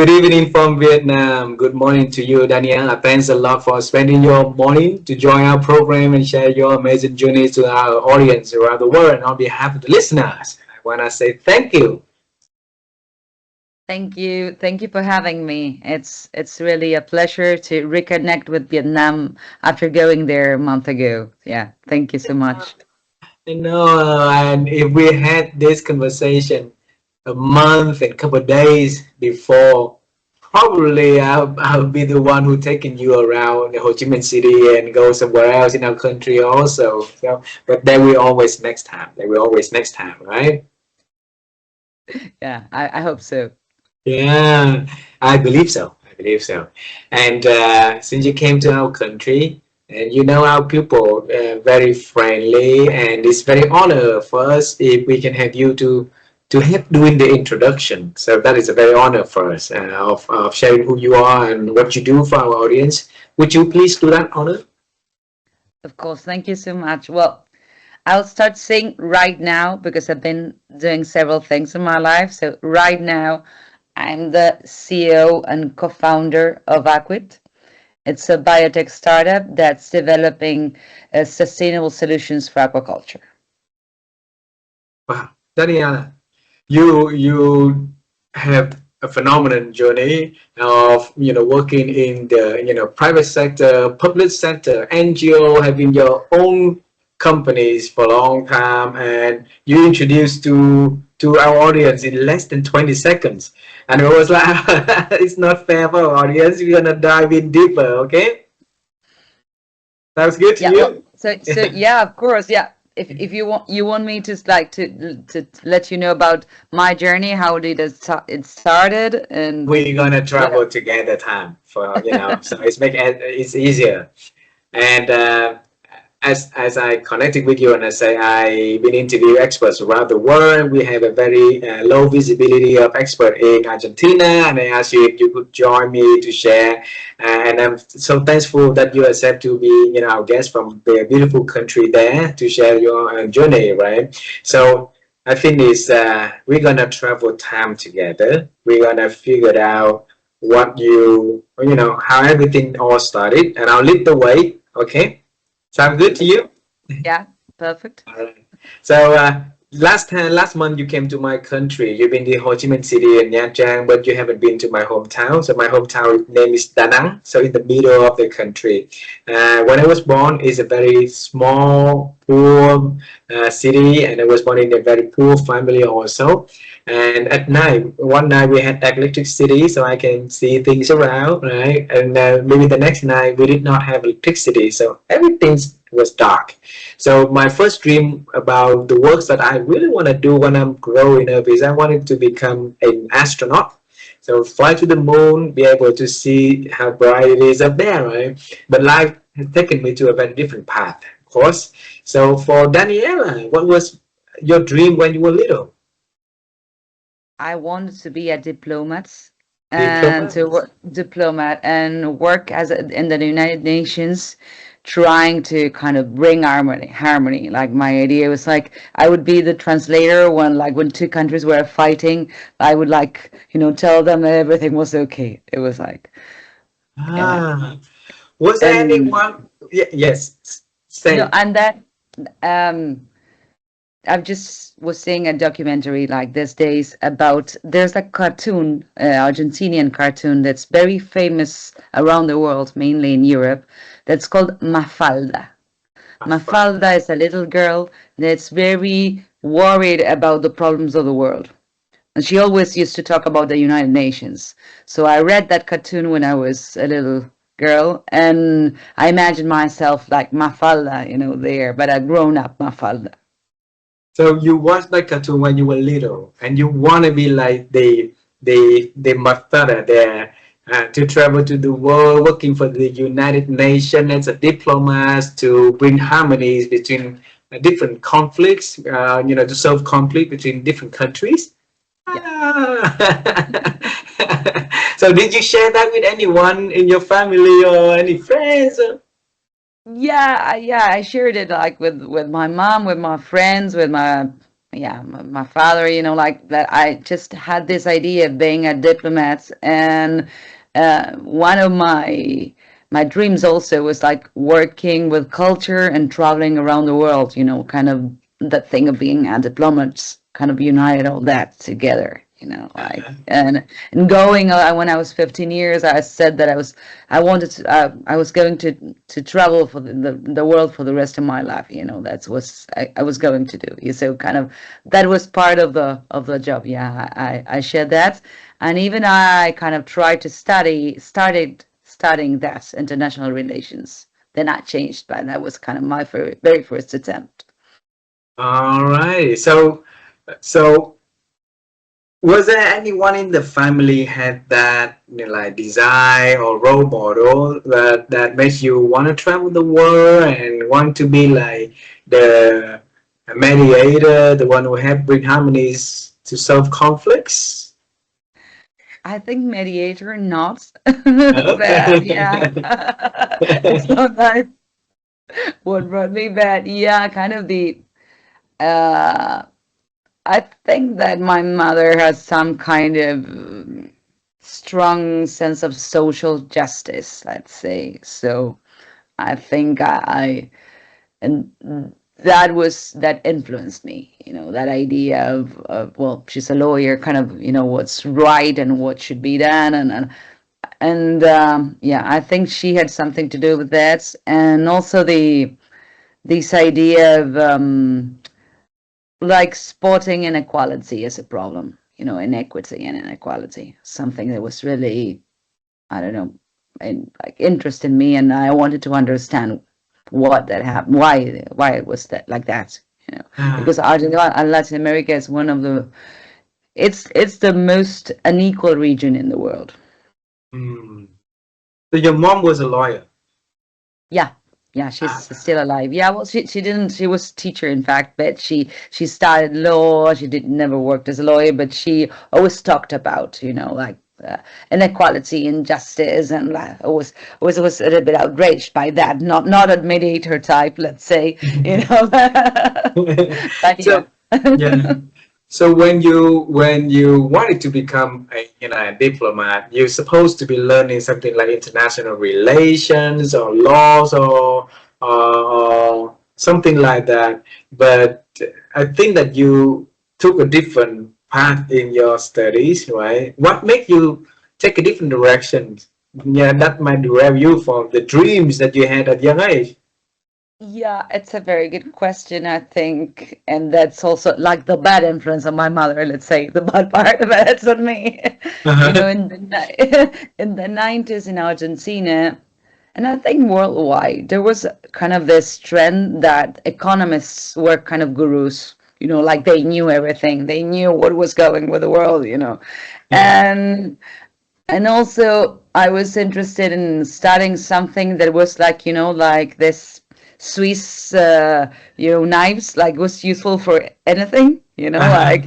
Good evening from Vietnam. Good morning to you, Daniela. Thanks a lot for spending your morning to join our program and share your amazing journey to our audience around the world. And on behalf of the listeners, I want to say thank you. Thank you for having me. It's really a pleasure to reconnect with Vietnam after going there a month ago. Yeah, thank you so much. You know, and if we had this conversation a month and a couple of days before, probably I'll be the one who taking you around Ho Chi Minh City and go somewhere else in our country also. So, but there will always next time. There will always next time, right? Yeah, I hope so. Yeah, I believe so. I believe so. And since you came to our country, and you know our people very friendly, and it's very honor for us if we can have you to help doing the introduction. So that is a very honor for us of sharing who you are and what you do for our audience. Would you please do that honor? Of course, thank you so much. Well, I'll start saying right now because I've been doing several things in my life. So right now, I'm the CEO and co-founder of Aquit. It's a biotech startup that's developing sustainable solutions for aquaculture. Wow, Daniela, you have a phenomenal journey of working in the private sector, public sector, NGO, having your own companies for a long time, and you introduced to our audience in less than 20 seconds, and it was like it's not fair for our audience. We're gonna dive in deeper. Okay, sounds good to Yeah, well, you? so yeah, of course, yeah. If you want me to like to let you know about my journey, how did it started, and We're gonna what? travel together time for so it's easier. And as I connected with you and I say I've been interview experts around the world, we have a very low visibility of expert in Argentina, and I asked you if you could join me to share. And I'm so thankful that you accept to be our guest from the beautiful country there to share your journey, right? So I think is we're gonna travel time together. We're gonna figure out what how everything all started, and I'll lead the way. Okay. Sound good to you? Yeah, perfect. All right. So last month you came to my country. You've been to Ho Chi Minh City and Nha Trang, but you haven't been to my hometown. So my hometown name is Da Nang. So in the middle of the country. When I was born, is a very small, poor city, and I was born in a very poor family also. And at night, one night we had electricity, so I can see things around, right? And maybe the next night we did not have electricity, so everything was dark. So my first dream about the works that I really want to do when I'm growing up is I wanted to become an astronaut. So fly to the moon, be able to see how bright it is up there, right? But life has taken me to a very different path, of course. So for Daniela, what was your dream when you were little? I wanted to be a Diploma? diplomat and work in the United Nations, trying to kind of bring harmony. Like my idea was like I would be the translator when two countries were fighting. I would tell them that everything was okay. It was like, yeah, Ah, was there and anyone? Yes, no, say. and that um I just was seeing a documentary like these days about there's a cartoon, Argentinian cartoon that's very famous around the world, mainly in Europe, that's called Mafalda. Mafalda is a little girl that's very worried about the problems of the world. And she always used to talk about the United Nations. So I read that cartoon when I was a little girl, and I imagined myself like Mafalda, there, but a grown up Mafalda. So you watched that cartoon when you were little, and you want to be like the mother there to travel to the world, working for the United Nations as a diplomat to bring harmonies between different conflicts, to solve conflict between different countries. Yeah. Ah. So did you share that with anyone in your family or any friends? Yeah, yeah, I shared it like with my mom, with my friends, with my yeah, my father, like that, I just had this idea of being a diplomat, and one of my dreams also was like working with culture and traveling around the world, kind of that thing of being a diplomat, kind of united all that together, like, Uh-huh. and going, when I was 15 years, I said that I was going to travel for the world for the rest of my life. That's what I was going to do. So kind of that was part of the job. Yeah, I shared that, and even I kind of tried to started studying that international relations. Then I changed, but that was kind of my very first attempt. All right. So was there anyone in the family had that like desire or role model that makes you want to travel the world and want to be like the mediator, the one who help bring harmonies to solve conflicts? I think mediator, not, Okay. but yeah, it's not like what brought me back. Yeah, kind of the. Uh, I think that my mother has some kind of strong sense of social justice, let's say. So I think and that influenced me, that idea of, well, she's a lawyer, kind of, what's right and what should be done. And yeah, I think she had something to do with that. And also this idea of, like spotting inequality as a problem, inequity and inequality, something that was really, I don't know, like interest in me, and I wanted to understand what that happened, why it was that like that, Ah, because Argentina and Latin America is one of the, it's the most unequal region in the world. hmm. So your mom was a lawyer. Yeah, yeah, she's Ah, still alive. Yeah, well, she didn't. She was teacher, in fact, but she started law. She did never worked as a lawyer, but she always talked about, like. Inequality, injustice, and like, was a little bit outraged by that. Not a mediator type, let's say, but yeah. so yeah. So when you wanted to become a diplomat, you're supposed to be learning something like international relations or laws or something like that. But I think that you took a different path in your studies, right? What made you take a different direction? Yeah, that might derail you from the dreams that you had at young age. Yeah, it's a very good question, I think. And that's also like the bad influence of my mother, let's say, the bad part of it's on me. Uh-huh. In the 90s in Argentina, and I think worldwide, there was kind of this trend that economists were kind of gurus, like they knew everything. They knew what was going with the world. Yeah. And also, I was interested in studying something that was like, like this Swiss, knives, like was useful for anything, Uh-huh. like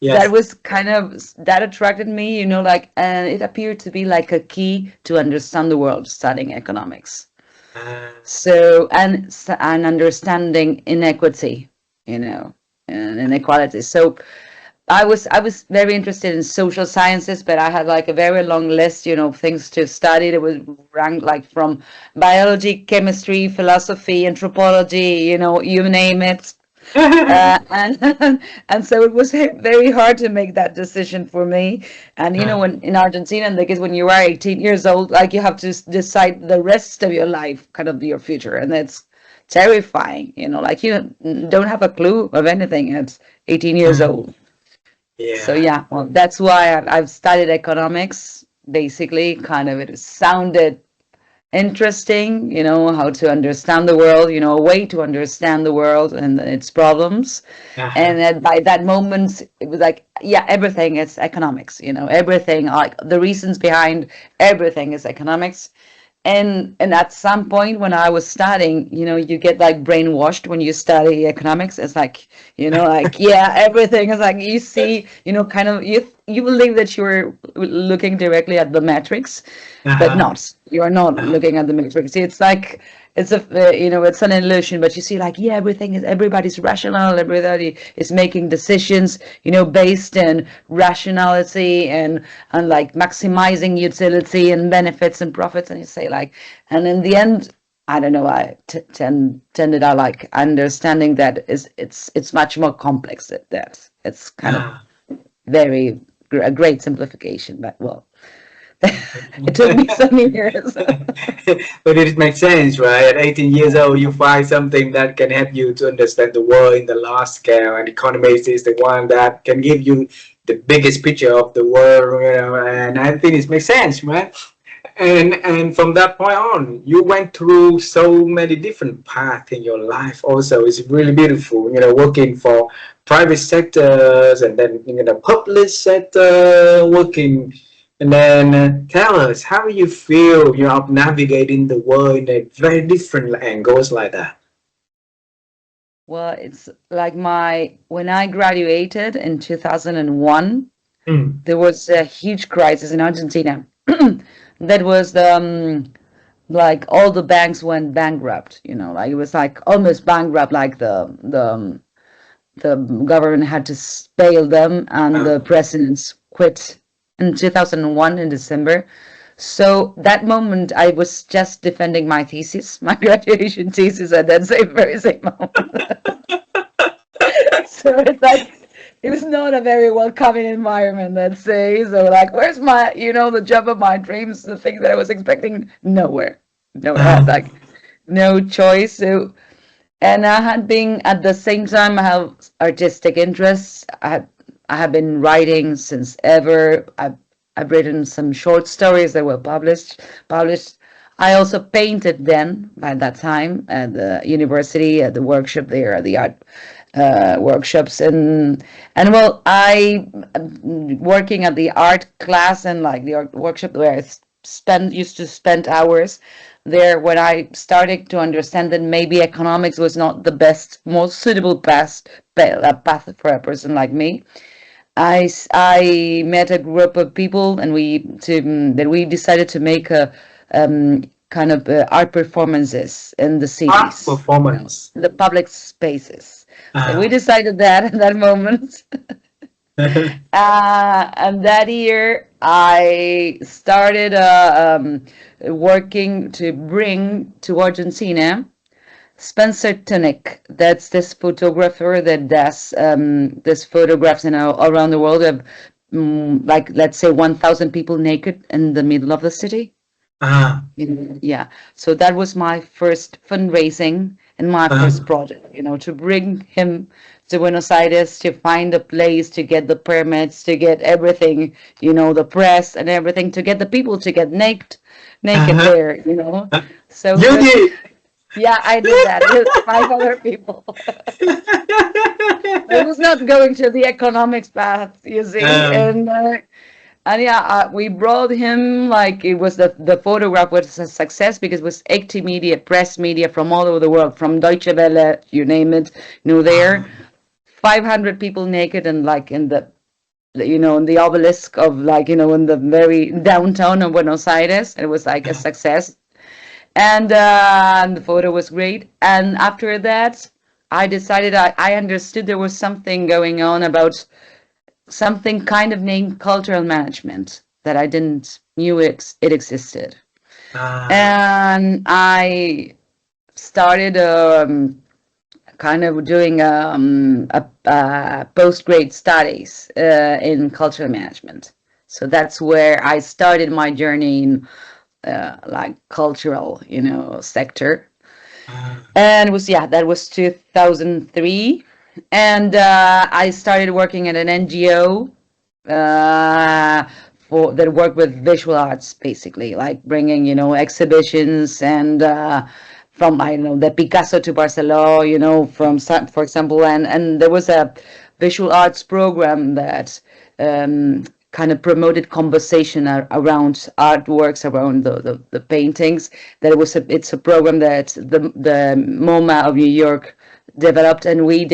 that Yes. was kind of, that attracted me, like, and it appeared to be like a key to understand the world, studying economics. Uh, So, and understanding inequity, and inequality. So, I was very interested in social sciences, but I had like a very long list, of things to study. It was ranked like from biology, chemistry, philosophy, anthropology, you name it. And and so it was very hard to make that decision for me. And when in Argentina, and because when you are 18 years old, like you have to decide the rest of your life, kind of your future, and it's terrifying. Like you don't have a clue of anything at 18 years old. So yeah. yeah, well, that's why I've studied economics. Basically, kind of it sounded interesting, how to understand the world, a way to understand the world and its problems. Uh-huh. And then by that moment, it was like, yeah, everything is economics, everything, like the reasons behind everything is economics. And at some point when I was studying, you get like brainwashed when you study economics. It's like, like, yeah, everything is like, you see, kind of, you believe that you're looking directly at the metrics, but Uh-huh. not. You're not Uh-huh. looking at the matrix. It's like it's a it's an illusion, but you see like, yeah, everybody's rational, everybody is making decisions based on rationality and like maximizing utility and benefits and profits, and you say like, and in the end, I don't know, I tended out like understanding that it's much more complex than that. It's kind of Ah. a great simplification, but well, it took me some years. But it makes sense, right? At 18 years old, you find something that can help you to understand the world in the large scale, and economics is the one that can give you the biggest picture of the world, and I think it makes sense, right? And from that point on, you went through so many different paths in your life. Also, it's really beautiful, working for private sectors and then in the public sector, working. And then tell us how you feel of navigating the world in a very different angles like that. Well, it's like when I graduated in 2001, Mm. there was a huge crisis in Argentina. That was like all the banks went bankrupt, like it was like almost bankrupt, like the government had to bail them, and Uh, the presidents quit in 2001 in December. So that moment, I was just defending my thesis, my graduation thesis, at that very same moment. So it's like it was not a very welcoming environment, let's say. So like, where's my, the job of my dreams, the thing that I was expecting? Nowhere, nowhere. I had uh, like no choice. So, and I had been at the same time, I have artistic interests. I have been writing since ever. I've written some short stories that were published. I also painted then by that time at the university, at the workshop there, at the art workshops, and well, I working at the art class and like the art workshop where I used to spend hours there, when I started to understand that maybe economics was not the best, most suitable path for a person like me. I met a group of people, and we decided to make a kind of art performances in the art cities, performance. the public spaces. So we Uh, decided that at that moment. And that year, I started working to bring to Argentina Spencer Tunick. That's this photographer that does this photographs around the world of like, let's say, 1,000 people naked in the middle of the city. uh, Yeah. So that was my first fundraising and my first project, to bring him to Buenos Aires, to find a place, to get the permits, to get everything, the press and everything, to get the people to get naked uh, there. So it you was, did. yeah, I did that with 5 other people. I was not going to the economics path, you see, Um, and yeah, we brought him, like, it was the photograph was a success because it was 80 media, press media from all over the world, from Deutsche Welle, you name it, there, 500 people naked, and like in in the obelisk of, like, in the very downtown of Buenos Aires. It was like a success. And the photo was great. And after that, I decided I understood there was something going on about something kind of named cultural management that I didn't knew it existed. uh, And I started kind of doing a post-grade studies in cultural management. So that's where I started my journey in like cultural, sector. And that was 2003. And I started working at an NGO for that work with visual arts, basically, like bringing, exhibitions and from, I don't know, the Picasso to Barcelona, for example, and there was a visual arts program that kind of promoted conversation around artworks, around the paintings. It's a program that the MoMA of New York developed, and we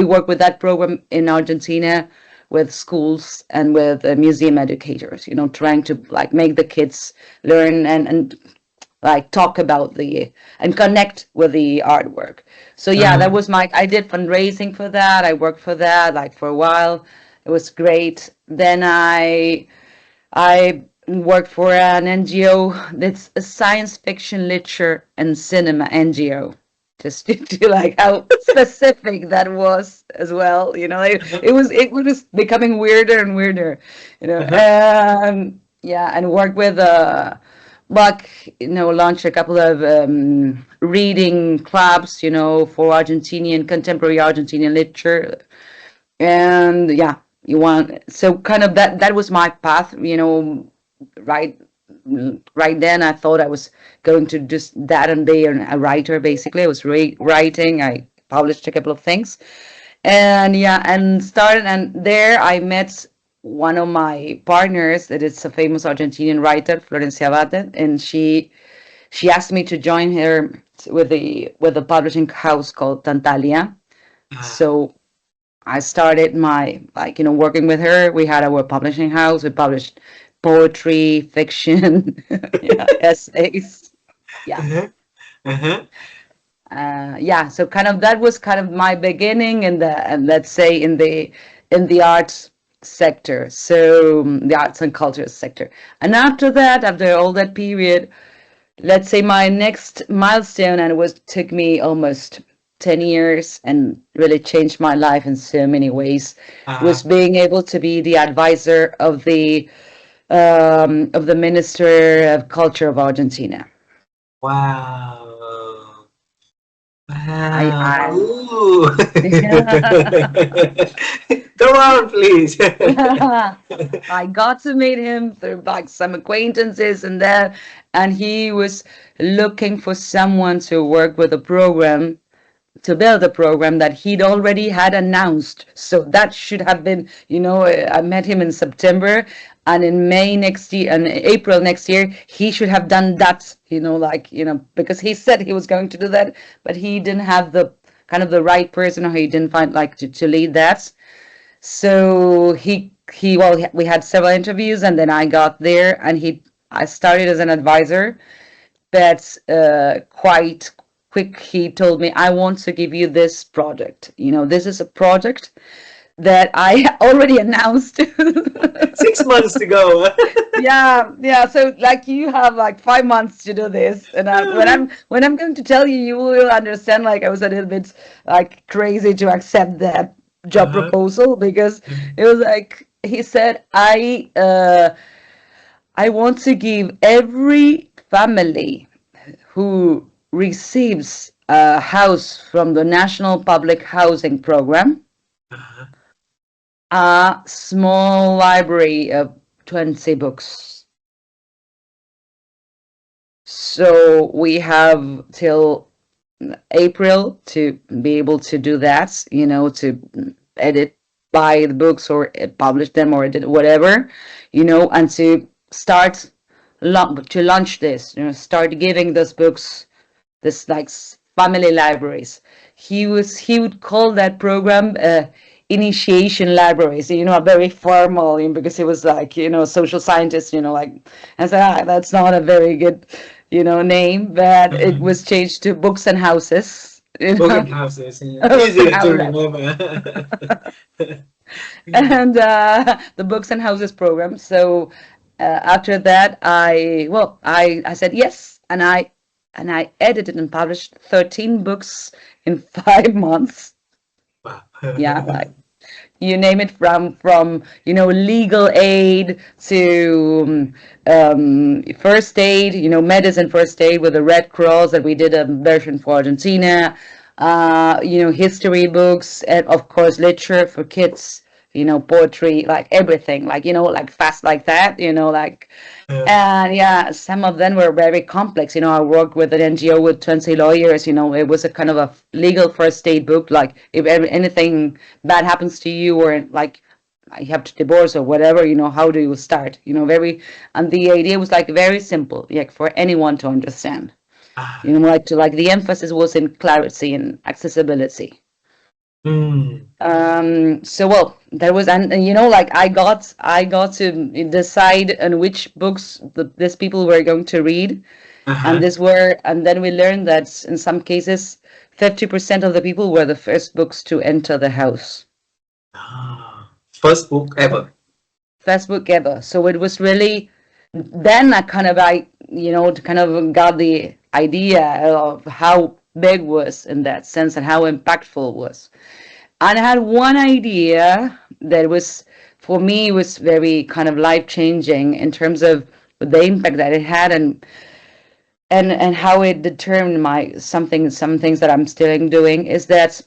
work with that program in Argentina with schools and with museum educators, trying to like make the kids learn and like talk about the and connect with the artwork. So yeah, that was my, I did fundraising for that. I worked for that like for a while. It was great. Then I worked for an NGO that's a science fiction literature and cinema NGO. Just to like how specific that was as well, you know, it was becoming weirder and weirder, you know. Yeah, and worked with like, you know, launched a couple of reading clubs, you know, for Argentinian contemporary Argentinian literature. And yeah, you want, so kind of that was my path, you know. right right then I thought I was going to just that and be a writer. Basically I was writing. I published a couple of things, and yeah, and started, and there I met one of my partners that is a famous Argentinian writer, Florencia Abate, and she asked me to join her with a publishing house called Tantalia. So I started my, like, you know, working with her. We had our publishing house. We published poetry, fiction, yeah, essays. Yeah. Yeah. So kind of that was kind of my beginning in the, and let's say in the arts sector. So the arts and culture sector. And after that, after all that period, let's say my next milestone, and it was took me almost 10 years and really changed my life in so many ways, was being able to be the advisor of the Minister of Culture of Argentina. Wow. I Ooh. Go on, please. I got to meet him through like some acquaintances and that, and he was looking for someone to work with a program, to build a program that he'd already had announced. So that should have been, you know, I met him in September, and in May next year and April next year, he should have done that, you know, like, you know, because he said he was going to do that, but he didn't have the kind of the right person, or he didn't find like to lead that. So well, we had several interviews, and then I got there, and I started as an advisor. But quite quick, he told me, I want to give you this project. You know, this is a project that I already announced. 6 months to go. Yeah. So like you have like 5 months to do this, and when I'm going to tell you, you will understand. Like I was a little bit like crazy to accept that job proposal, because it was like he said, I want to give every family who receives a house from the National Public Housing Program a small library of 20 books. So we have till April to be able to do that, you know, to edit, buy the books or publish them or edit whatever, you know, and to start to launch this, you know, start giving those books, this like family libraries. He would call that program initiation libraries, you know, very formal, you know, because he was like, you know, social scientist, you know, like, and so that's not a very good, you know, name, but it was changed to books and houses. You know? Book and houses. Easy to remember. And the books and houses program. So after that, I said yes, and I edited and published 13 books in 5 months. Wow. Yeah, like you name it, from you know, legal aid to first aid, you know, medicine first aid with the Red Cross, that we did a version for Argentina, you know, history books, and of course literature for kids, you know, poetry, like everything, like, you know, like fast like that, you know, like. And yeah, some of them were very complex. You know, I worked with an NGO with 20 lawyers. You know, it was a kind of a legal first aid book. Like if anything bad happens to you, or like you have to divorce or whatever, you know, how do you start? You know, and the idea was like very simple, like for anyone to understand. You know, like the emphasis was in clarity and accessibility. So well, there was, and you know, like I got to decide on which books these people were going to read, And Uh-huh. and then we learned that in some cases, 50% of the people were the first books to enter the house. Ah, first book ever. First book ever. So it was really, then kind of got the idea of how big was in that sense and how impactful it was. And I had one idea that was, for me, was very kind of life changing in terms of the impact that it had, and how it determined some things that I'm still doing is that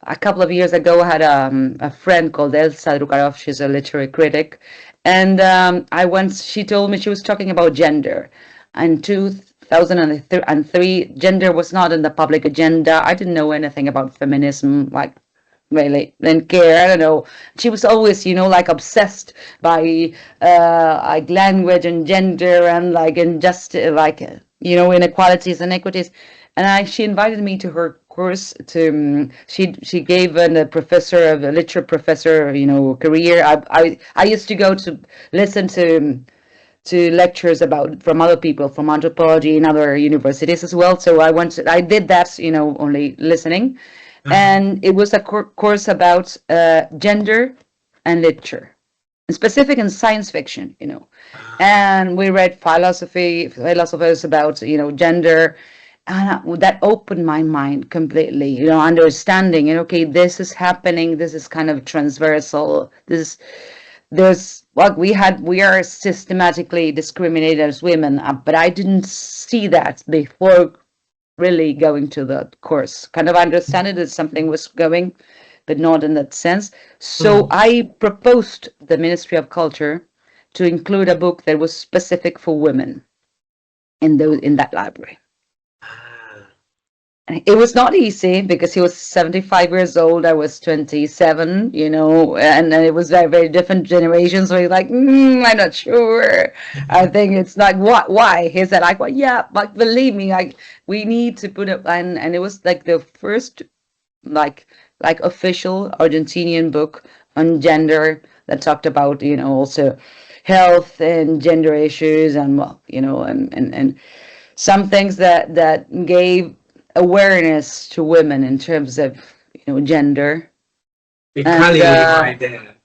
a couple of years ago I had a friend called Elsa Drukarov. She's a literary critic, and she told me, she was talking about gender. In 2003, gender was not in the public agenda. I didn't know anything about feminism, like really didn't care. I don't know. She was always, like obsessed by like language and gender and like injustice, like inequalities and equities. And she invited me to her course to she gave a professor of a literature professor, career. I used to go to listen to lectures about from other people from anthropology and other universities as well. So I did that, only listening, Uh-huh. and it was a course about gender and literature, specific in science fiction, Ah, and we read philosophers about gender, and that opened my mind completely, understanding, and okay, this is happening, this is kind of transversal, there's like we are systematically discriminated as women, but I didn't see that before really going to the course. Kind of understand it as something was going, but not in that sense. So mm. I proposed the Ministry of Culture to include a book that was specific for women in that library. Ah, It was not easy because he was 75 years old. I was 27, and it was very, very different generations. So he's like, I'm not sure. I think it's like, what, why? He said, like, well, yeah, but believe me, like, we need to put it, and it was like the first, like, official Argentinian book on gender that talked about, also health and gender issues and, well, and some things that gave awareness to women in terms of gender and equality right there.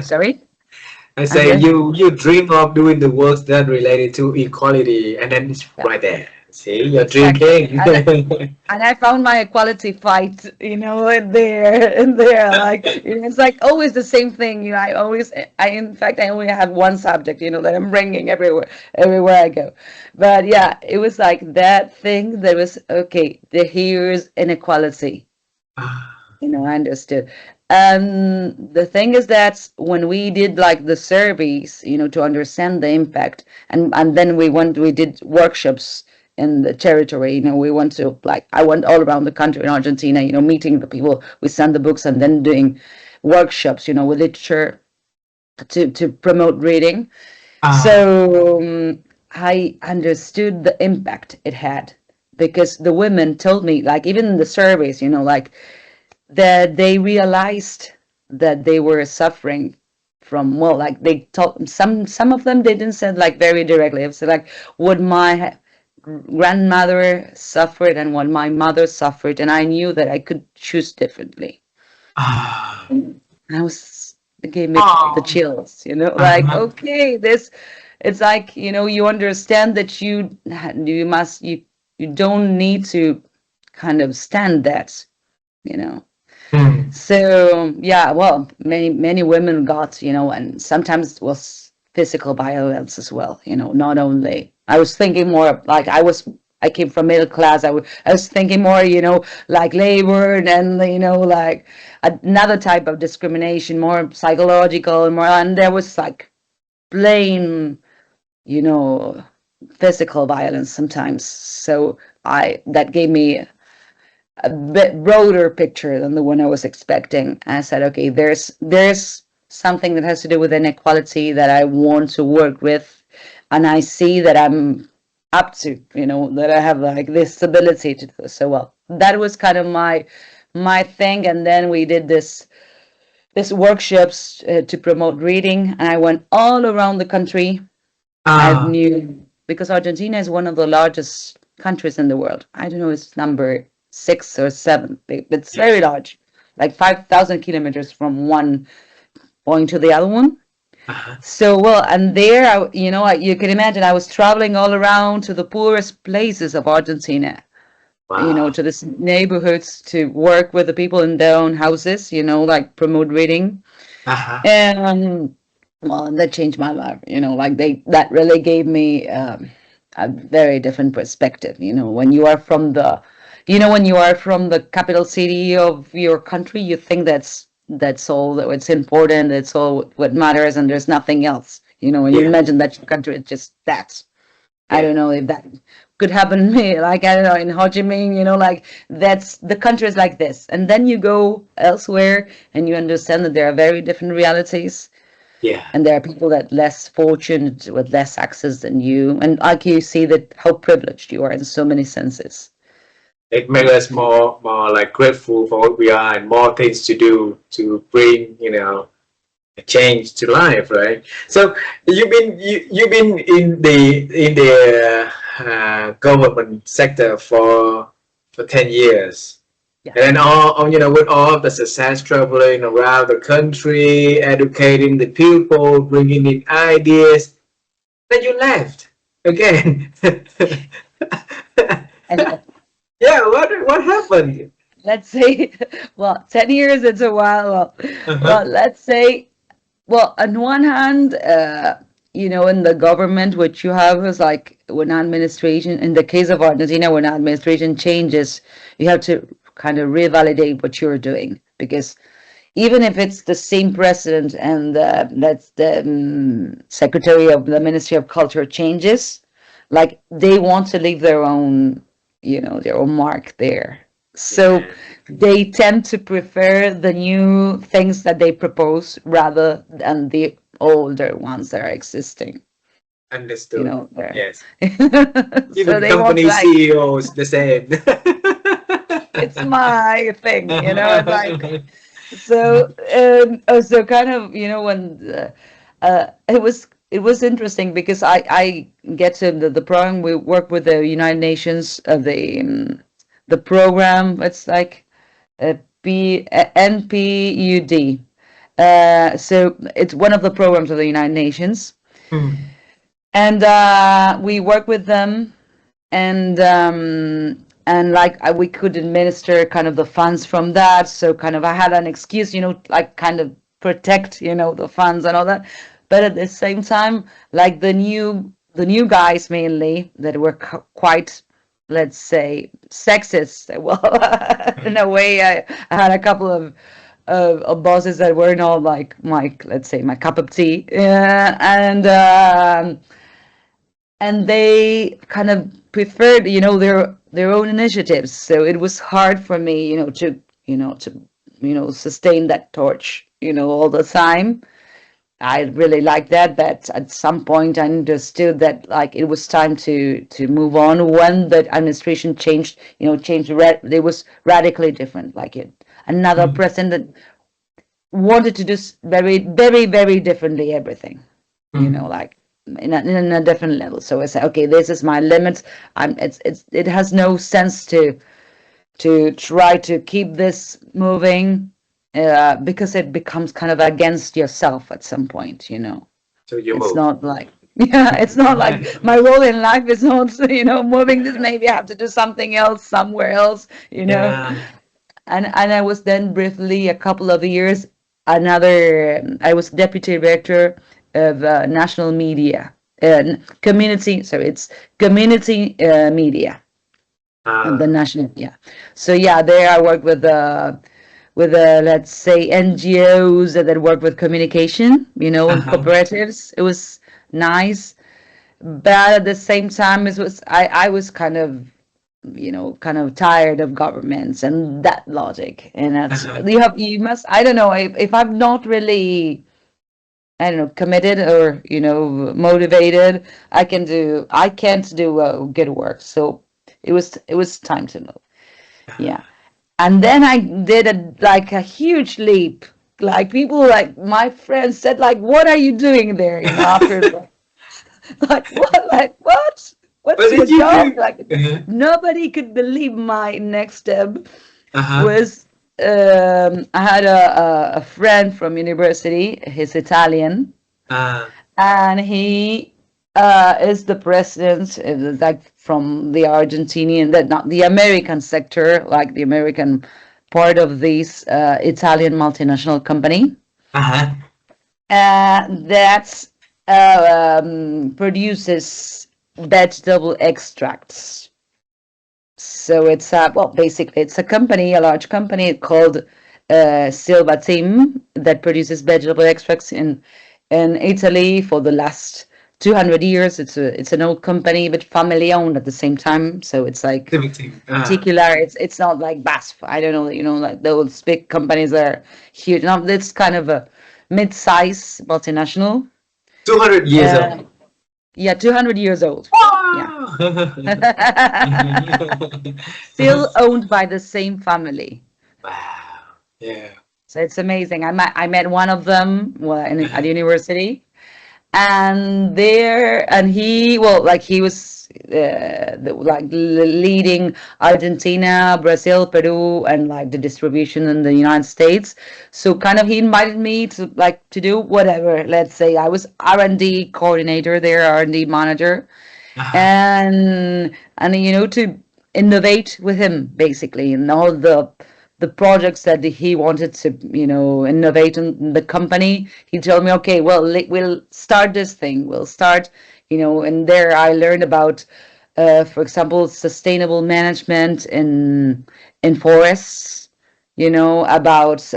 sorry, I say Andre. you dream of doing the works that related to equality, and then it's Yeah, right there. See, your dream exactly. came. And I found my equality fight, in there, like, it's like always the same thing. In fact, I only have one subject, that I'm bringing everywhere I go. But yeah, it was like that thing that was okay. Here's inequality. Ah, I understood. The thing is that when we did like the surveys, to understand the impact, and then we did workshops in the territory. We went to, like, I went all around the country in Argentina, meeting the people. We sent the books and then doing workshops, with literature to promote reading. ah, So I understood the impact it had because the women told me, like, even in the surveys, like that they realized that they were suffering from, well, like they told some of them, they didn't say it, like, very directly. It was like what my grandmother suffered and what my mother suffered, and I knew that I could choose differently. ah. And I was, it gave me the Oh, chills, like, uh-huh. okay, this, it's like, you understand that you must, you don't need to kind of stand that, you know Hmm. So yeah, well, many women got, and sometimes it was physical violence as well. Not only, I was thinking more like I came from middle class. I was thinking more, like labor and like another type of discrimination, more psychological and more, and there was like plain, you know, physical violence sometimes. So I that gave me a bit broader picture than the one I was expecting. And I said, okay, there's something that has to do with inequality that I want to work with, and I see that I'm up to, that I have like this ability to do this. So well, that was kind of my thing. And then we did this workshops to promote reading, and I went all around the country. I Ah, knew. because Argentina is one of the largest countries in the world. I don't know, it's number 6 or 7. It's Yes. very large, like 5,000 kilometers from one point to the other one. Uh-huh. So, well, and there, you can imagine I was traveling all around to the poorest places of Argentina, Wow. to the neighborhoods to work with the people in their own houses, like promote reading. Uh-huh. And well, and that changed my life, like that really gave me a very different perspective, when you are from the capital city of your country, you think that's all that's important, that's all what matters, and there's nothing else, and you Yeah. imagine that your country is just that. I Yeah. don't know if that could happen to me, like, I don't know, in Ho Chi Minh, like that's the country is like this. And then you go elsewhere and you understand that there are very different realities. Yeah. And there are people that less fortunate with less access than you. And like you see that how privileged you are in so many senses. It makes us more like grateful for what we are and more things to do to bring, a change to life, right? So you've been in the government sector for 10 years. Yeah. And then with all of the success traveling around the country, educating the people, bringing in ideas, then you left again. And Yeah, what happened? let's say, well, 10 years, it's a while. Well, Uh-huh. let's say, well, on one hand, in the government, what you have is like when administration, in the case of Argentina, when administration changes, you have to kind of revalidate what you're doing, because even if it's the same president and that's the secretary of the Ministry of Culture changes, like they want to leave their own mark there. So Yeah, they tend to prefer the new things that they propose rather than the older ones that are existing. understood. There. Yes. So Even they want company like, CEOs the same. it's my thing, it's like, so so kind of, when it was interesting because I get to the program. We work with the United Nations, the program. It's like NPUD. So it's one of the programs of the United Nations, Hmm. and we work with them, and like we could administer kind of the funds from that. So kind of I had an excuse, like kind of protect, the funds and all that. But at the same time, like the new guys mainly that were quite, let's say, sexist. Well, in a way, I had a couple of bosses that were not like let's say, my cup of tea, and they kind of preferred, their own initiatives. So it was hard for me, to sustain that torch, all the time. I really liked that, but at some point I understood that like it was time to move on when the administration changed. It was radically different. Like another Hmm. president wanted to do very, very, very differently everything. Hmm. Like in a different level. So I said, okay, this is my limit. It has no sense to try to keep this moving, because it becomes kind of against yourself at some point. So you It's moved. not like, yeah, it's not like my role in life is not, moving this. Maybe I have to do something else somewhere else. Yeah. And I was then briefly a couple of years. I was deputy director of national media, community. So it's community media, and the Uh, national. Yeah. So yeah, there I work with let's say NGOs that work with communication, and uh-huh. cooperatives. It was nice, but at the same time, I was kind of tired of governments and that logic. And that's Uh-huh. you must, I don't know, if I'm not really, I don't know, committed or motivated, I can't do good work. So it was time to move. Yeah. And then I did a huge leap. Like people, like my friends said, like, what are you doing there? After Like what? Like what? What What's your did you job? do? Like Uh-huh. nobody could believe my next step Uh-huh. was I had a friend from university. He's Italian, Uh, and he is the president, like from the Argentinian, that not the American sector, like the American part of this Italian multinational company uh-huh. that produces vegetable extracts. So it's well, basically it's a company, a large company called Silva Team that produces vegetable extracts in Italy for the last 200 years. It's an old company, but family owned at the same time. So it's like 17. particular. It's not like BASF. I don't know, like those big companies are huge. No, it's kind of a mid-size multinational. 200 years old. Uh, yeah, 200 years old. Yeah. Wow. Still owned by the same family. Wow. Yeah. So it's amazing. I met one of them, well, at university, and he, well, like he was like leading Argentina, Brazil, Peru, and like the distribution in the United States. So kind of he invited me to do whatever. Let's say I was R&D coordinator there, R&D manager, Uh-huh. and to innovate with him basically, and all the projects that he wanted to innovate in the company. He told me, okay, well, we'll start this thing, we'll start, and there I learned about for example, sustainable management in forests, about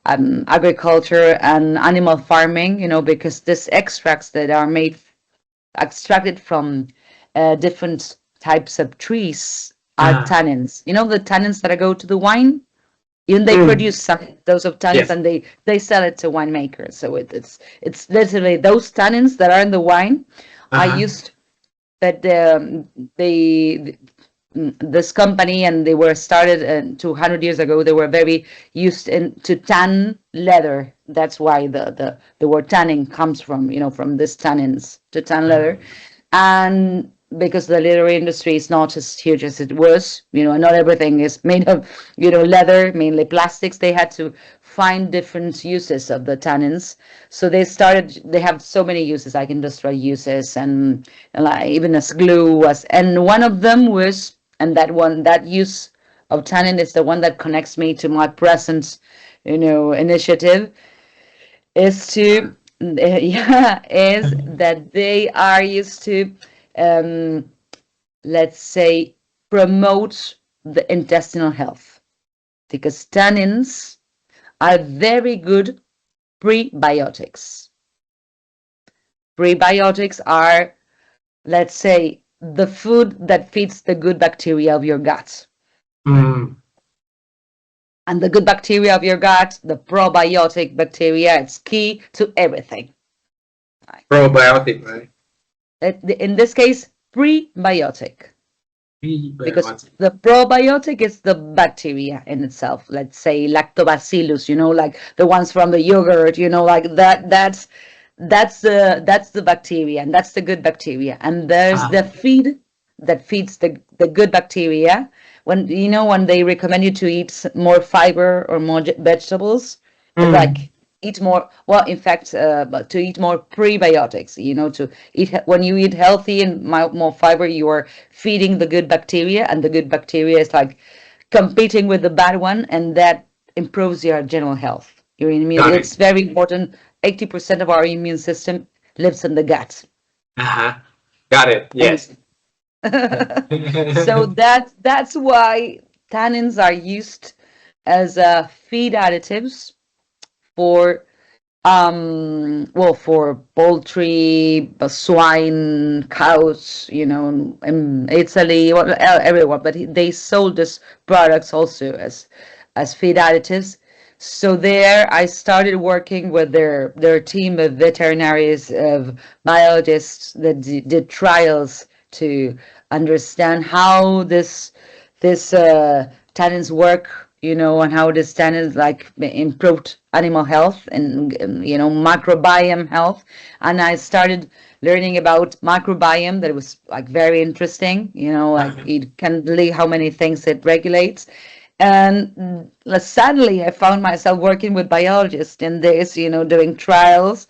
agriculture and animal farming, because these extracts that are made extracted from different types of trees are Uh-huh. tannins. You know the tannins that go to the wine? Even they Mm. produce some those of tannins, Yes. and they sell it to winemakers. So it's literally those tannins that are in the wine. I Uh-huh. used that they this company, and they were started 200 years ago. They were very used to tan leather. That's why the word tanning comes from, from this tannins to tan leather. And because the leather industry is not as huge as it was, and not everything is made of, leather, mainly plastics, they had to find different uses of the tannins. So they have so many uses, like industrial uses, and like even as glue was, and one of them was, and that use of tannin is the one that connects me to my present, initiative, is to yeah, is that they are used to, um, let's say, promote the intestinal health, because tannins are very good prebiotics. Prebiotics are, let's say, the food that feeds the good bacteria of your gut. Mm. And the good bacteria of your gut, the probiotic bacteria, it's key to everything. Probiotic, right? In this case, prebiotic, because Prebiotic. the probiotic is the bacteria in itself. Let's say lactobacillus, like the ones from the yogurt, like that. That's the bacteria, and that's the good bacteria. And there's Uh-huh. the feed that feeds the good bacteria. When they recommend you to eat more fiber or more vegetables, it's Mm. like eat more. Well, in fact, but to eat more prebiotics. To eat, when you eat healthy and more fiber, you are feeding the good bacteria, and the good bacteria is like competing with the bad one, and that improves your general health. Your immune. Got it. It's very important. 80% of our immune system lives in the gut, Uh-huh. Got it. Yes. and so that's why tannins are used as feed additives for for poultry, swine, cows, in Italy, well, everyone. But they sold these products also as feed additives. So there, I started working with their team of veterinaries, of biologists that did trials to understand how this tannins work, you know, and how the standards like improved animal health and you know, microbiome health. And I started learning about microbiome, that was like very interesting, you know, like it can believe how many things it regulates. And suddenly I found myself working with biologists in this, you know, doing trials.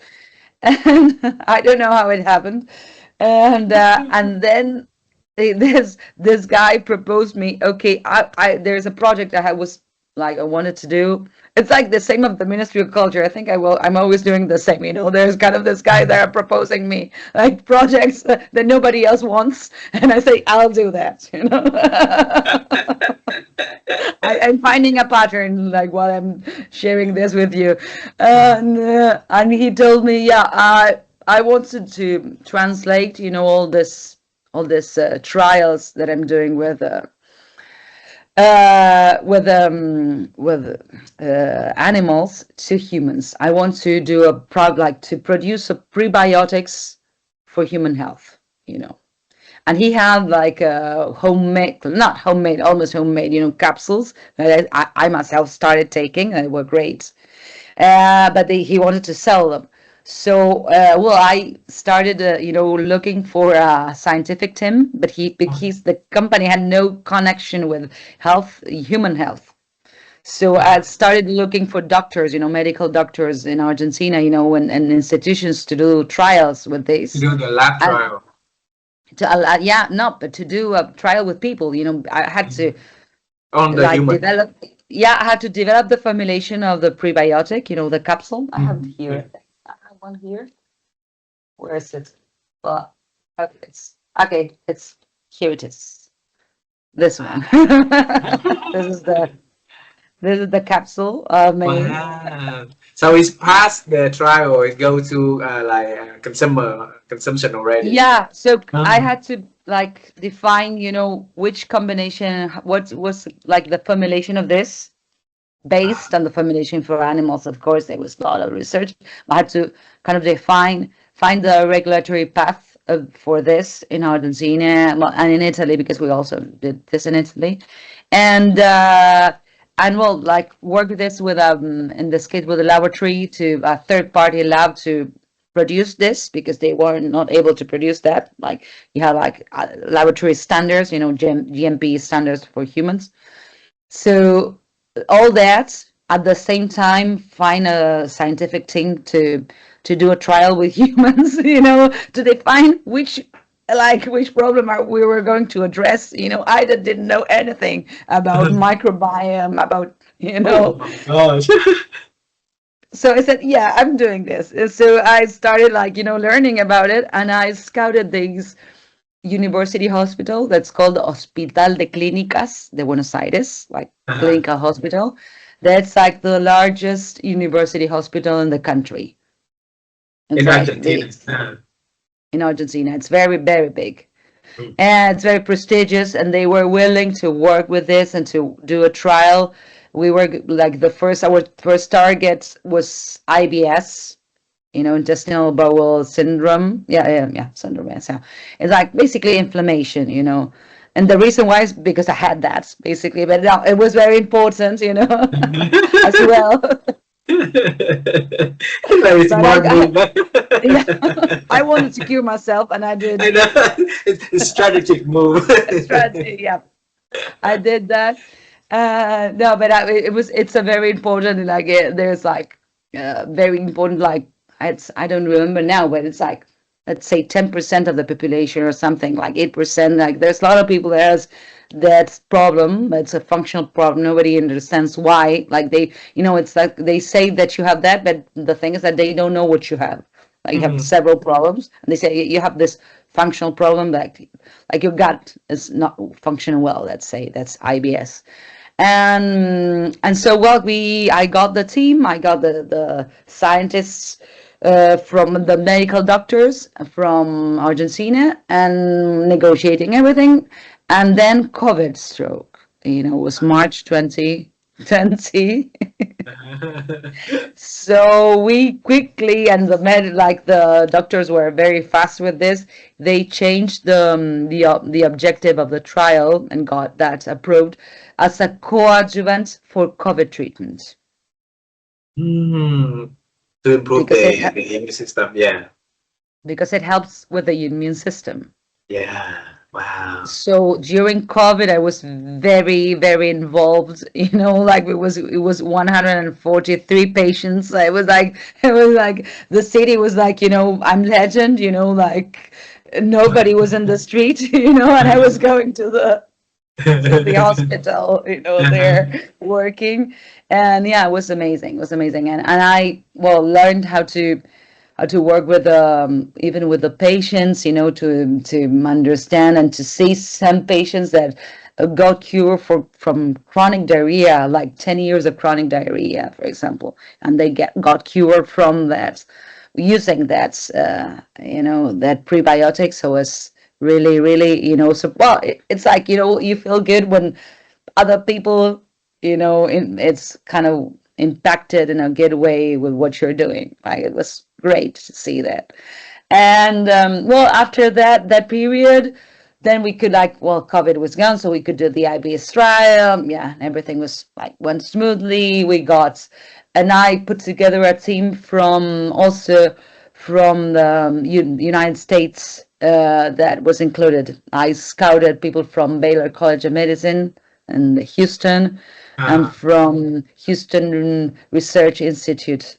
And I don't know how it happened. And then this guy proposed me, okay, I there's a project I was like I wanted to do. It's like the same of the Ministry of Culture. I think I'm always doing the same, you know. There's kind of this guy there proposing me like projects that nobody else wants, and I say I'll do that, you know. I'm finding a pattern like while I'm sharing this with you, and he told me, yeah, I wanted to translate, you know, all this trials that I'm doing with animals to humans. I want to do like to produce a prebiotics for human health, you know. And he had like a homemade, not homemade, almost homemade, you know, capsules that I myself started taking, and they were great. But he wanted to sell them. So, well, I started, you know, looking for a scientific team, but because the company had no connection with health, human health. So I started looking for doctors, you know, medical doctors in Argentina, you know, and institutions to do trials with this. To do the lab And trial. yeah, no, but to do a trial with people, you know, I had to On the like human. develop, yeah, I had to develop the formulation of the prebiotic, you know, the capsule. I have it here. I have one here. Where is it? Well, it's here it is. This one. This is the capsule made. Wow. So it's past the trial, it go to consumption already. Yeah, so I had to like define, you know, which combination, what was like the formulation of this based on the formulation for animals. Of course, there was a lot of research. I had to kind of find the regulatory path for this in Argentina, well, and in Italy, because we also did this in Italy, and well, like work with this with in this case with a laboratory, to a third party lab to produce this, because they were not able to produce that. Like you have like laboratory standards, you know, GMP standards for humans. So all that at the same time, find a scientific team to do a trial with humans, you know, to define which problem we were going to address. You know, I didn't know anything about microbiome, about, you know. Oh my gosh. So I said, yeah, I'm doing this. And so I started like, you know, learning about it, and I scouted these university hospital that's called the Hospital de Clínicas de Buenos Aires, like clinical hospital. That's like the largest university hospital in the country. It's In like Argentina. in Argentina. It's very, very big. And it's very prestigious, and they were willing to work with this and to do a trial. We were like our first target was IBS, you know, intestinal bowel syndrome. Yeah, syndrome. Yeah. So it's like basically inflammation, you know. And the reason why is because I had that basically, but no, it was very important, you know, as well. Very But smart move. yeah, I wanted to cure myself, and I did. I know. It's a strategic move. Strategy, yeah, I did that. No, but it's a very important, like there's like very important, like I don't remember now, but it's like, let's say 10% of the population or something, like 8%. Like there's a lot of people that has that problem. It's a functional problem. Nobody understands why. Like they, you know, it's like they say that you have that, but the thing is that they don't know what you have. Like you have several problems, and they say you have this functional problem, like your gut is not functioning well. Let's say that's IBS. And so well, I got the team, I got the scientists from the medical doctors from Argentina, and negotiating everything. And then COVID stroke, you know, it was March 2020. So we quickly, and the doctors were very fast with this. They changed the objective of the trial and got that approved as a coadjuvant for COVID treatment Hmm. To improve because it the immune system. Yeah. because it helps with the immune system. Yeah. Wow. So during COVID, I was very, very involved. Like it was 143 patients. I was like, it was like the city was like, I'm legend. Like nobody was in the street. And I was going to the hospital. There working, and yeah, it was amazing. It was amazing, and I learned how to work with even with the patients, to understand and to see some patients that got cured from chronic diarrhea, like 10 years of chronic diarrhea, for example, and they got cured from that using that prebiotic. So it's really, really, so it's like, you feel good when other people, it's kind of impacted in a good way with what you're doing. Like it was great to see that. And after that period, then we could COVID was gone, so we could do the IBS trial. Yeah, and everything was went smoothly. And I put together a team from the United States that was included. I scouted people from Baylor College of Medicine and Houston, and from Houston Research Institute,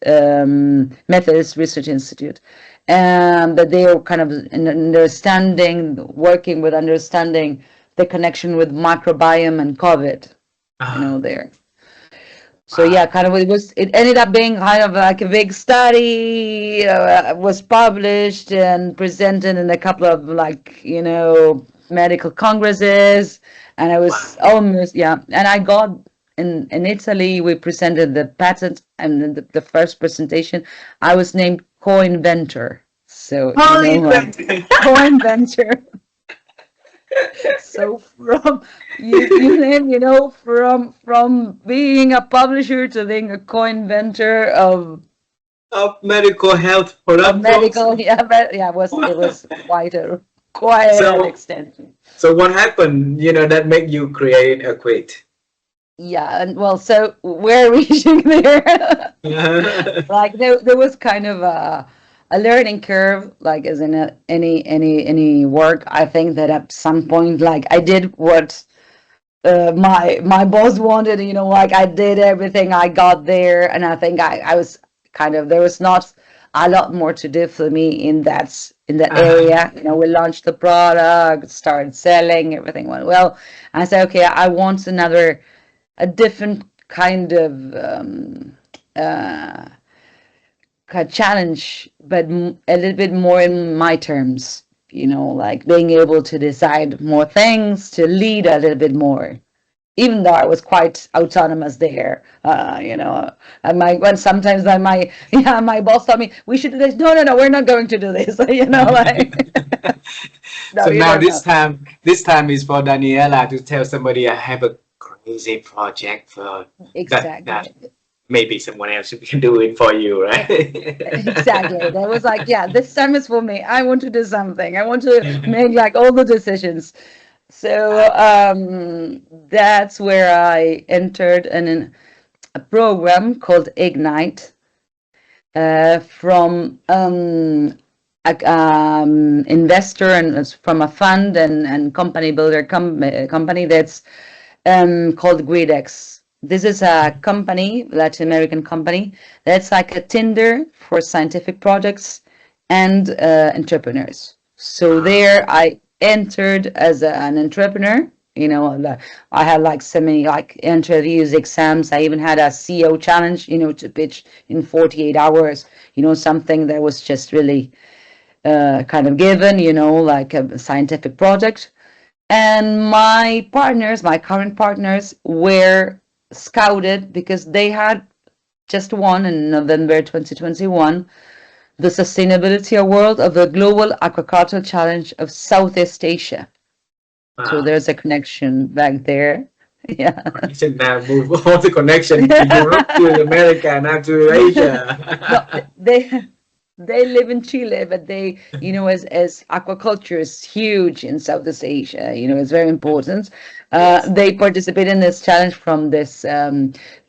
Methodist Research Institute. But they are kind of working with understanding the connection with microbiome and COVID, there. So yeah, kind of it ended up being kind of like a big study, was published and presented in a couple of medical congresses, and I was almost, yeah, and I got in Italy, we presented the patent, and then the first presentation, I was named co-inventor. So co-inventor. So you name, from being a publisher to being a co-inventor of medical health products. medical, yeah, but yeah, it was quite an extension. So what happened? That made you create Aquit. Yeah, and so we're reaching there. Like there was kind of a learning curve, like as in any work. I think that at some point, like I did what my boss wanted, like I did everything, I got there, and I think I was kind of, there was not a lot more to do for me in that area. We launched the product, started selling, everything went well. I said, okay, I want a different kind of challenge, but a little bit more in my terms, like being able to decide more things, to lead a little bit more, even though I was quite autonomous there. And when sometimes my boss told me we should do this. No, we're not going to do this. No, so you now don't know. this time is for Daniela to tell somebody I have a crazy project for that Exactly. maybe someone else can do it for you, right? Exactly. That was like, yeah, this time is for me. I want to do something. I want to make like all the decisions. So that's where I entered in a program called Ignite, from investor, and it's from a fund and company builder company that's called Gridex. This is a company, Latin American company, that's like a Tinder for scientific projects and entrepreneurs. So there I entered as an entrepreneur. I had like so many like interviews, exams. I even had a CEO challenge, to pitch in 48 hours, something that was just really kind of given, like a scientific project. And my current partners, were scouted because they had just won in November 2021 the Sustainability Award of the Global Aquaculture Challenge of Southeast Asia. So there's a connection back there. Yeah. Connection now move all the connection to Europe, to America, now to No, Asia. they live in Chile, but they, as aquaculture is huge in Southeast Asia, it's very important. Yes. They participate in this challenge from this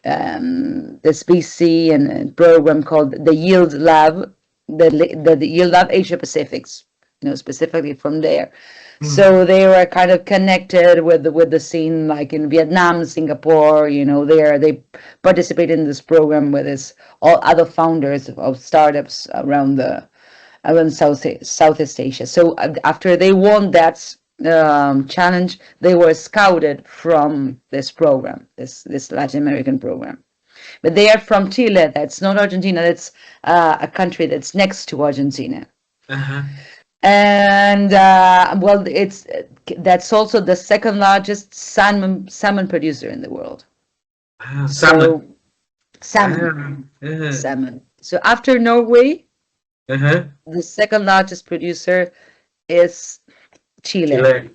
BC and program called the Yield Lab, the Yield Lab Asia Pacifics, specifically from there. Mhm. So they were kind of connected with the scene, like in Vietnam, Singapore. They participate in this program with this all other founders of startups around Southeast Asia. So after they won that challenge, they were scouted from this program, this Latin American program. But they are from Chile. That's not Argentina. That's a country that's next to Argentina. Uh-huh. And well, that's also the second largest salmon producer in the world. Wow. Salmon. So salmon, Ah, uh-huh. salmon. So after Norway, Uh-huh. the second largest producer is Chile. Chile.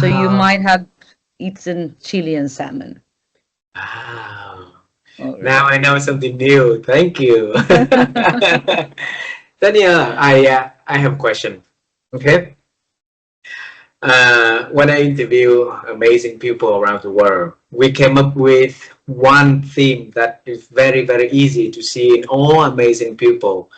So you Wow. might have eaten Chilean salmon Wow. Now already. I know something new. Thank you. Daniela, I have a question. Okay. When I interview amazing people around the world, we came up with one theme that is very, very easy to see in all amazing people.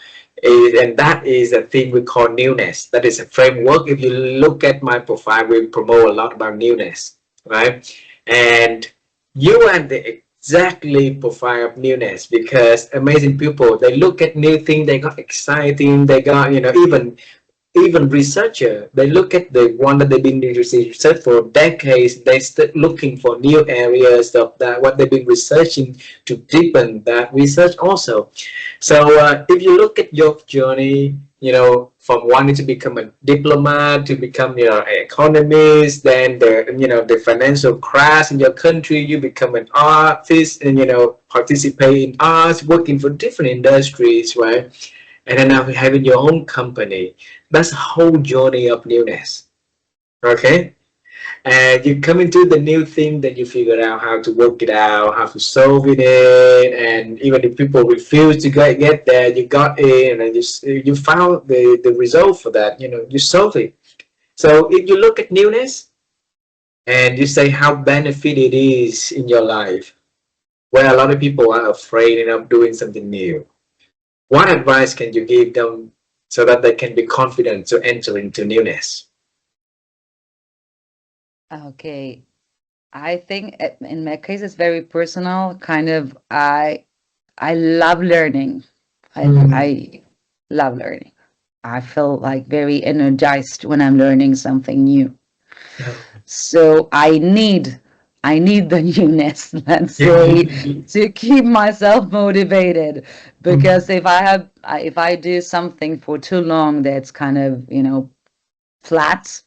And that is a thing we call newness. That is a framework. If you look at my profile, we promote a lot about newness, right? And you are the exactly profile of newness because amazing people, they look at new things, they got exciting, they got, even researcher, they look at the one that they've been research for decades. They start looking for new areas of that what they've been researching to deepen that research also. So if you look at your journey, from wanting to become a diplomat to become, an economist, then the financial crash in your country, you become an artist and participate in arts, working for different industries, right? And then now having your own company. That's a whole journey of newness. Okay? And you come into the new thing, then you figure out how to work it out, how to solve it, and even if people refuse to get there, you got in and you found the result for that. You solve it. So if you look at newness and you say how benefit it is in your life, well, a lot of people are afraid of doing something new. What advice can you give them so that they can be confident to enter into newness? Okay. I think in my case it's very personal. Kind of, I love learning. Mm. I love learning. I feel like very energized when I'm learning something new. So I need the newness, let's say, to keep myself motivated. Because if I do something for too long that's kind of, flat,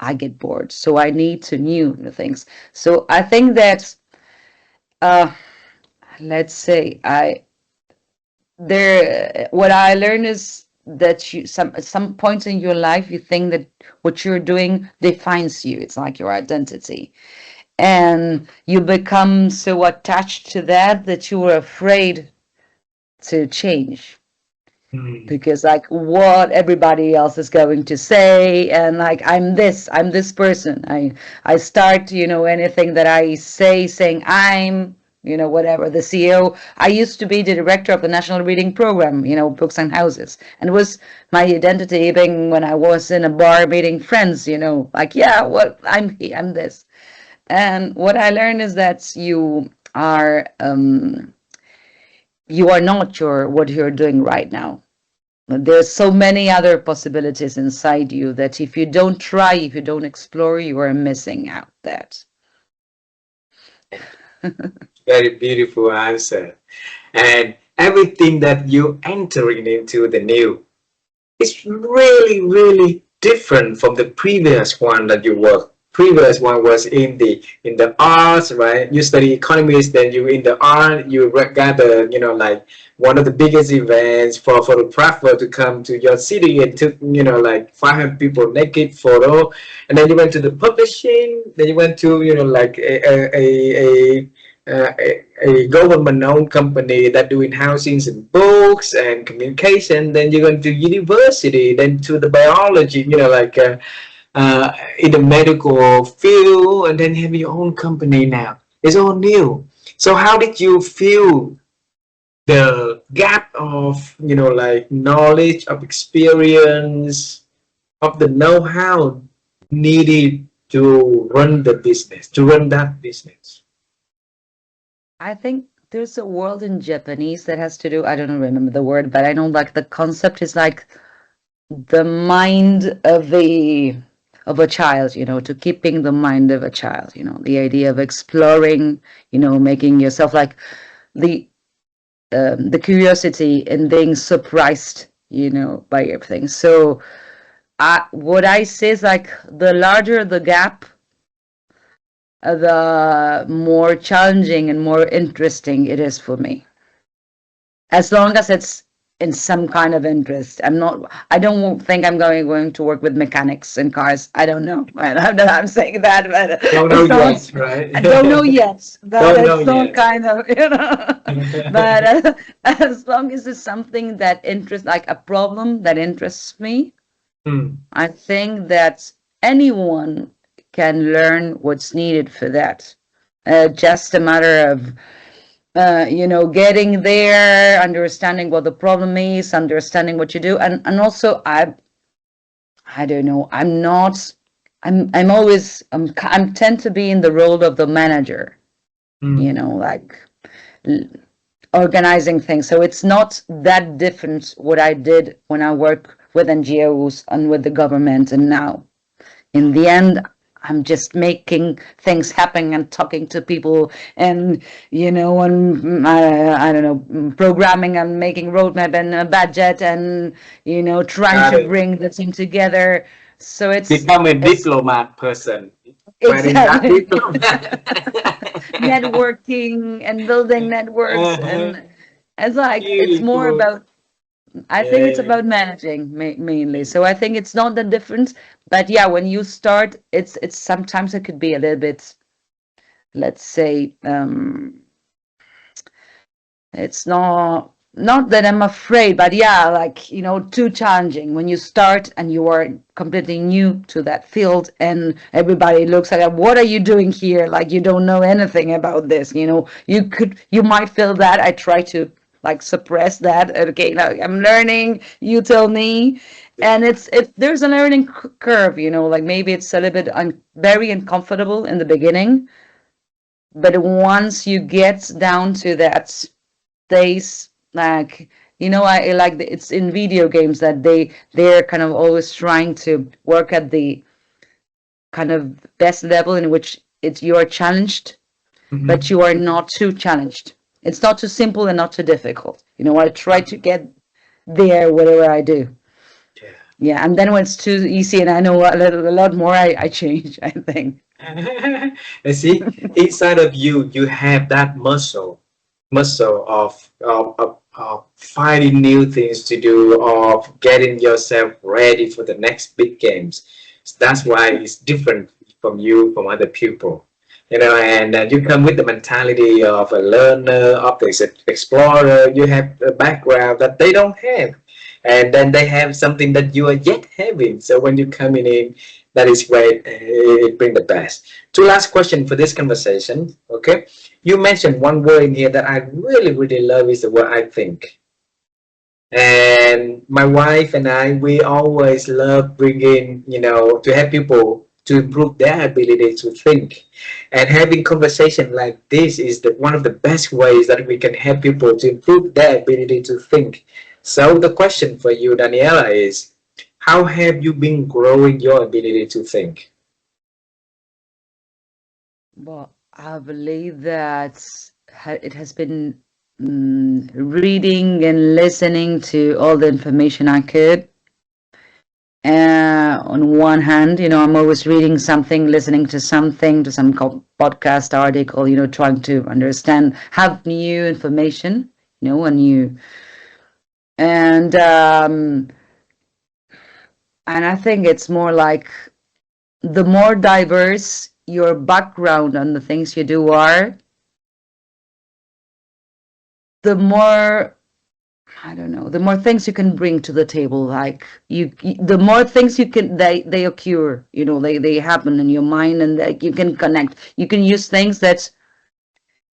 I get bored. So I need to new things. So I think that uh let's say I there what I learned is that you some points in your life you think that what you're doing defines you. It's like your identity. And you become so attached to that you are afraid to change Mm. because like what everybody else is going to say, and like I'm this person. I start, anything that I say saying I'm, whatever, the CEO. I used to be the director of the national reading program, books and houses, and it was my identity even when I was in a bar meeting friends, like, yeah, what I'm this. And what I learned is that you are not what you're doing right now. There's so many other possibilities inside you that if you don't try, if you don't explore, you are missing out that. Very beautiful answer. And everything that you entering into the new is really, really different from the previous one that you worked previous one was in the arts, right? You study economics, then you in the art, you gather, like one of the biggest events for photographer to come to your city and took, like 500 people naked photo, and then you went to the publishing, then you went to, like a government-owned company that doing housings and books and communication. Then you go to university, then to the biology, in the medical field, and then you have your own company now. It's all new. So how did you feel the gap of, like knowledge, of experience, of the know-how needed to run the business, to run that business? I think there's a word in Japanese that has to do, I don't remember the word, but I know like the concept is like the mind of a child, to keeping the mind of a child, the idea of exploring, making yourself like the curiosity and being surprised, by everything. So what I say is like the larger the gap, the more challenging and more interesting it is for me. As long as it's in some kind of interest. I don't think I'm going to work with mechanics and cars. I don't know. I'm saying that, but Don't know yet, right? I don't know yet, but Don't know it's not yet. kind of, but as long as it's something that interests, like a problem that interests me, I think that anyone can learn what's needed for that. Just a matter of getting there, understanding what the problem is, understanding what you do, and also I don't know. I'm always I'm tend to be in the role of the manager, like organizing things. So it's not that different what I did when I work with NGOs and with the government, and now in the end I'm just making things happen and talking to people and, and I don't know, programming and making roadmap and a budget and, trying to bring the team together. So Become a diplomat person. exactly networking and building networks, and it's like it's Really more cool. about, I think it's about managing mainly. So I think it's not that different, but yeah, when you start, it's sometimes it could be a little bit, let's say, it's not that I'm afraid, but yeah, like, too challenging when you start and you are completely new to that field and everybody looks at it, what are you doing here? Like, you don't know anything about this, you might feel that. I try to like suppress that. Okay, now I'm learning, you tell me. And it's there's a learning curve, like maybe it's a little bit very uncomfortable in the beginning, but once you get down to that days, like, I like it's in video games that they're kind of always trying to work at the kind of best level in which you are challenged, but you are not too challenged. It's not too simple and not too difficult. I try to get there whatever I do. Yeah, and then when it's too easy and I know a lot more, I change, I think. And see, inside of you, you have that muscle of finding new things to do, of getting yourself ready for the next big games. So that's why it's different from you, from other people. And you come with the mentality of a learner, of the explorer. You have a background that they don't have, and then they have something that you are yet having. So when you come in, that is great. It brings the best. Two last question for this conversation. Okay, you mentioned one word in here that I really, really love is the word I think. And my wife and I, we always love bringing, to help people to improve their ability to think. And having conversation like this is one of the best ways that we can help people to improve their ability to think. So the question for you, Daniela, is how have you been growing your ability to think? Well, I believe that it has been reading and listening to all the information I could, On one hand, I'm always reading something, listening to something, to some podcast article, trying to understand, have new information, a new, and I think it's more like the more diverse your background and the things you do are, the more, I don't know, the more things you can bring to the table. Like the more things you can, they occur, they happen in your mind, and that you can connect. You can use things that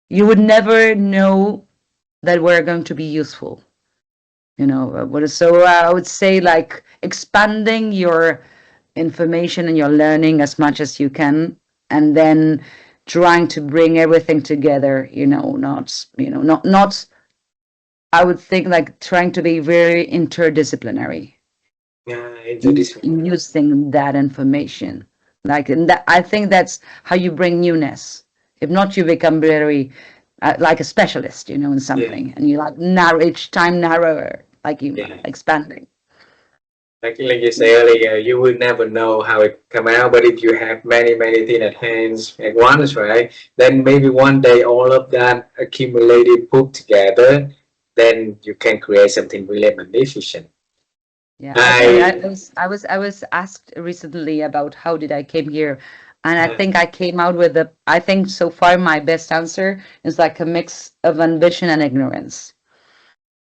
you would never know that were going to be useful. So I would say, like, expanding your information and your learning as much as you can, and then trying to bring everything together. Not I would think, like, trying to be very interdisciplinary Yeah, into in, this. in using that information. Like, and that, I think that's how you bring newness. If not, you become very like a specialist, in Yeah, something, and you like narrow each time narrower, like you yeah. expanding. Like you say earlier, you will never know how it come out, but if you have many things at hands at once, right? Then maybe one day all of that accumulated put together, then you can create something really magnificent. Yeah, I I was asked recently about how did I came here, and I uh, think I came out with I think so far my best answer is like a mix of ambition and ignorance.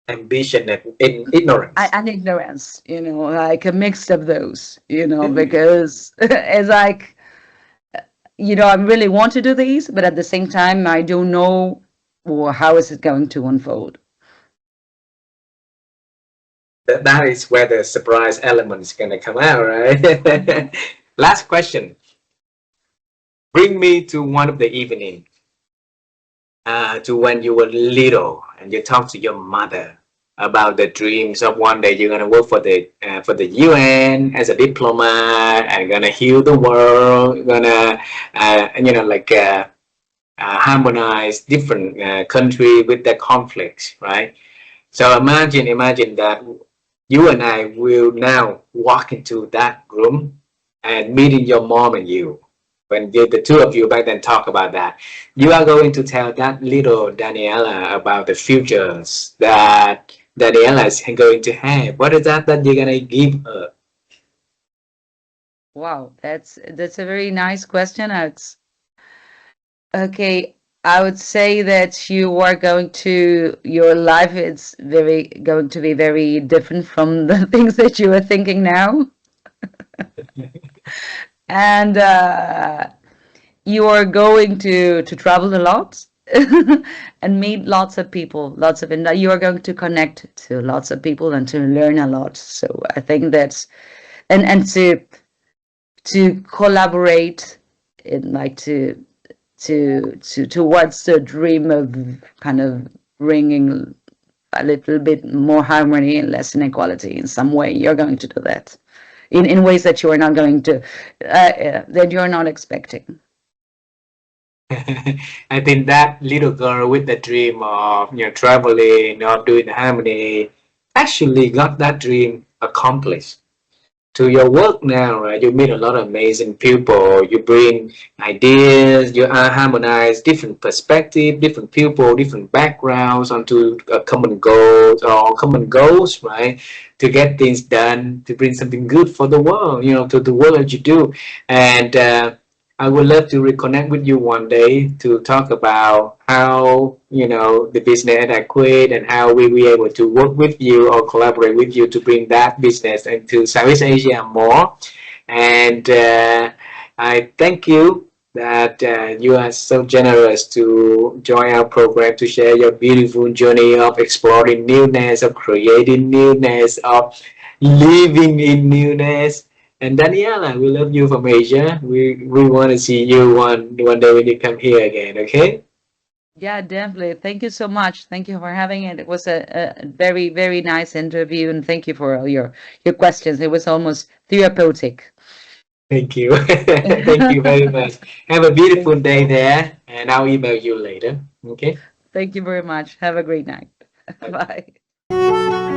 ambition and ignorance. And ignorance, like a mix of those, because it's like, I really want to do these, but at the same time, I don't know, or how is it going to unfold. That is where the surprise element is gonna come out, right? Last question. Bring me to one of the evening, to when you were little and you talk to your mother about the dreams of one day you're gonna work for the UN as a diplomat and gonna heal the world, gonna harmonize different country with their conflicts, right? So imagine that you and I will now walk into that room and meeting your mom and you. When the two of you back then talk about that, you are going to tell that little Daniela about the futures that Daniela is going to have. What is that you're gonna give her? Wow, that's a very nice question. It's okay. I would say that your life is very going to be very different from the things that you are thinking now. And you are going to travel a lot and meet lots of people, and you are going to connect to lots of people and to learn a lot. So I think that's, and to collaborate in, like, towards the dream of kind of bringing a little bit more harmony and less inequality in some way. You're going to do that in ways that you are not going to that you're not expecting. I think that little girl with the dream of traveling, of doing harmony, actually got that dream accomplished. To your work now, right? You meet a lot of amazing people. You bring ideas. You harmonize different perspectives, different people, different backgrounds onto a common goals, right? To get things done, to bring something good for the world, to the world that you do. And I would love to reconnect with you one day to talk about how, the business at Aquit and how we were able to work with you or collaborate with you to bring that business into Southeast Asia more. And I thank you that you are so generous to join our program to share your beautiful journey of exploring newness, of creating newness, of living in newness. And Daniela, we love you from Asia. We want to see you one day when you come here again. Okay? Yeah, definitely. Thank you so much. Thank you for having it. It was a very, very nice interview, and thank you for all your questions. It was almost therapeutic. Thank you. Thank you very much. Have a beautiful day there, and I'll email you later. Okay? Thank you very much. Have a great night. Bye. Bye.